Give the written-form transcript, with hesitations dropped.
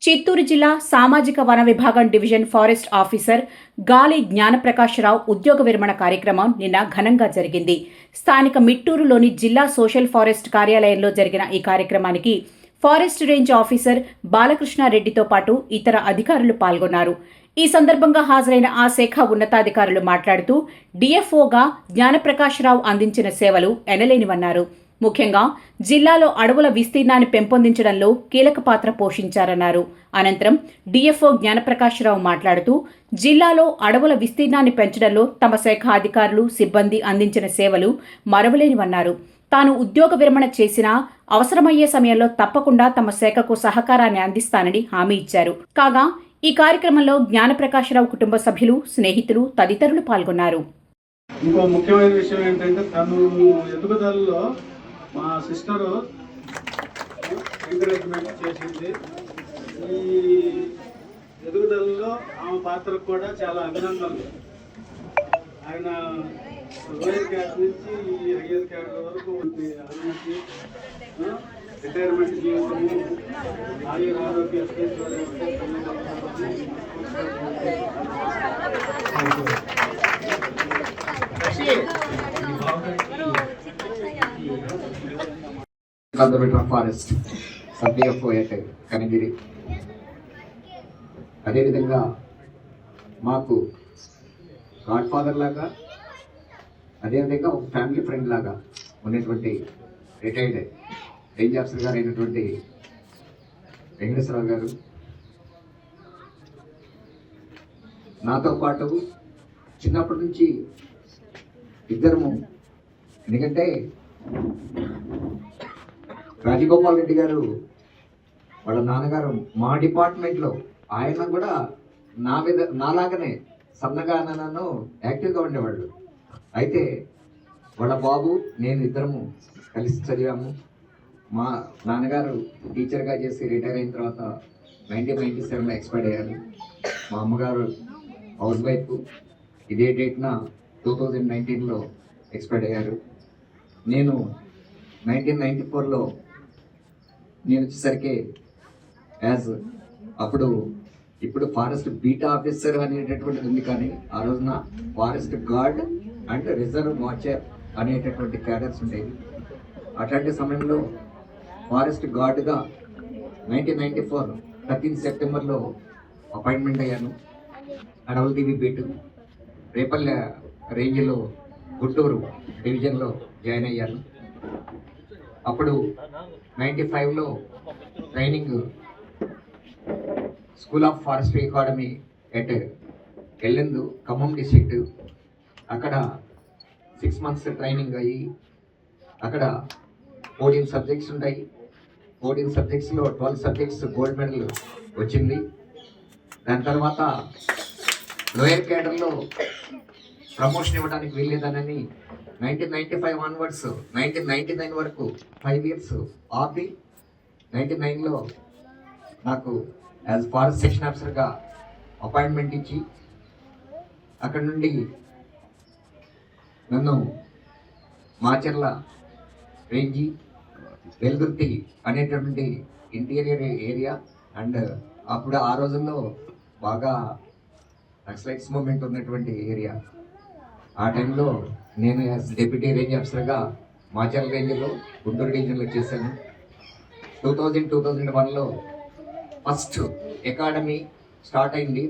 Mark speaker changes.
Speaker 1: చిత్తూరు జిల్లా సామాజిక వన విభాగం డివిజన్ ఫారెస్ట్ ఆఫీసర్ గాలి జ్ఞానప్రకాశరావు ఉద్యోగ విరమణ కార్యక్రమం నిన్న ఘనంగా జరిగింది. స్థానిక మిట్టూరులోని జిల్లా సోషల్ ఫారెస్ట్ కార్యాలయంలో జరిగిన ఈ కార్యక్రమానికి ఫారెస్ట్ రేంజ్ ఆఫీసర్ బాలకృష్ణారెడ్డితో పాటు ఇతర అధికారులు పాల్గొన్నారు. ఈ సందర్భంగా హాజరైన ఆ శాఖ ఉన్నతాధికారులు మాట్లాడుతూ డిఎఫ్ఓగా జ్ఞానప్రకాశరావు అందించిన సేవలు ఎనలేనివన్నారు. ముఖ్యంగా జిల్లాలో అడవుల విస్తీర్ణాన్ని పెంపొందించడంలో కీలక పాత్ర పోషించారన్నారు. అనంతరం డిఎఫ్ఓ జ్ఞానప్రకాశరావు మాట్లాడుతూ జిల్లాలో అడవుల విస్తీర్ణాన్ని పెంచడంలో తమ శాఖ అధికారులు సిబ్బంది అందించిన సేవలు మరవలేనివన్నారు. తాను ఉద్యోగ విరమణ చేసినా అవసరమయ్యే సమయంలో తప్పకుండా తమ శాఖకు సహకారాన్ని అందిస్తానని హామీ ఇచ్చారు. కాగా ఈ కార్యక్రమంలో జ్ఞానప్రకాశరావు కుటుంబ సభ్యులు, స్నేహితులు తదితరులు పాల్గొన్నారు.
Speaker 2: ఇంకో ముఖ్యమైన విషయం ఏంటంటే తను ఎదుగుదలలో మా సిస్టరు ఎంకరేజ్మెంట్ చేసింది. ఈ ఎదుగుదలలో ఆమె పాత్రకు కూడా చాలా అభినందనలు. ఆయన లోయర్ క్యాడర్ నుంచి హయ్యర్ క్యాడర్ వరకు అభివృద్ధి, రిటైర్మెంట్ జీవితము, ఆరోగ్య
Speaker 3: ఫారెస్ట్ సబ్ డిఎఫ్ఓ కనిగిరి. అదేవిధంగా మాకు గాడ్ ఫాదర్ లాగా, అదేవిధంగా ఒక ఫ్యామిలీ ఫ్రెండ్ లాగా ఉన్నటువంటి రిటైర్డ్ రేంజ్ ఆఫీసర్ గారు అయినటువంటి వెంకటేశ్వరరావు గారు నాతో పాటు చిన్నప్పటి నుంచి ఇద్దరము, ఎందుకంటే రాజగోపాల్ రెడ్డి గారు వాళ్ళ నాన్నగారు మా డిపార్ట్మెంట్లో, ఆయన కూడా నాలాగనే సన్నగా నన్ను యాక్టివ్గా ఉండేవాళ్ళు. అయితే వాళ్ళ బాబు నేను ఇద్దరము కలిసి చదివాము. మా నాన్నగారు టీచర్గా చేసి రిటైర్ అయిన తర్వాత 1997లో ఎక్స్పైర్ అయ్యారు. మా అమ్మగారు హౌస్ వైఫ్, ఇదే డేట్న 2019లో ఎక్స్పైర్ అయ్యారు. నేను 1994లో నేను వచ్చేసరికి ఇప్పుడు ఫారెస్ట్ బీటా ఆఫీసర్ అనేటటువంటిది ఉంది, కానీ ఆ రోజున forest guard and reserve watcher అనేటటువంటి క్యాడర్స్ ఉండేవి. అట్లాంటి సమయంలో ఫారెస్ట్ గార్డ్గా 1994 13 సెప్టెంబర్లో అపాయింట్మెంట్ అయ్యాను. అడవులదేవి బీటు రేపల్లె రేంజ్లో గుంటూరు డివిజన్లో జాయిన్ అయ్యాను. అప్పుడు 95లో training school of forestry academy at Yellandu, Khammam district. అక్కడ 6 months ట్రైనింగ్ అయ్యి అక్కడ 14 సబ్జెక్ట్స్ ఉంటాయి. 14 సబ్జెక్ట్స్లో 12 సబ్జెక్ట్స్ గోల్డ్ మెడల్ వచ్చింది. దాని తర్వాత లోయర్ క్యాడర్లో ప్రమోషన్ ఇవ్వడానికి వెళ్ళేదానని 1995 ఆన్వర్డ్స్ 1999 వరకు 5 years ఆపి 99లో నాకు యాజ్ ఫారెస్ట్ సెక్షన్ ఆఫీసర్గా అపాయింట్మెంట్ ఇచ్చి అక్కడ నుండి నన్ను మాచర్ల రేంజి వెల్దుర్తి అనేటటువంటి ఇంటీరియర్ ఏరియా అండ్ అప్పుడు ఆ రోజుల్లో బాగా నక్సలైట్స్ మూమెంట్ ఉన్నటువంటి ఏరియా. ఆ టైంలో నేను యాజ్ డెప్యూటీ రేంజ్ ఆఫీసర్గా మాచర్ల రేంజ్లో గుంటూరు డివిజన్లో చేశాను. 2001లో ఫస్ట్ అకాడమీ స్టార్ట్ అయింది.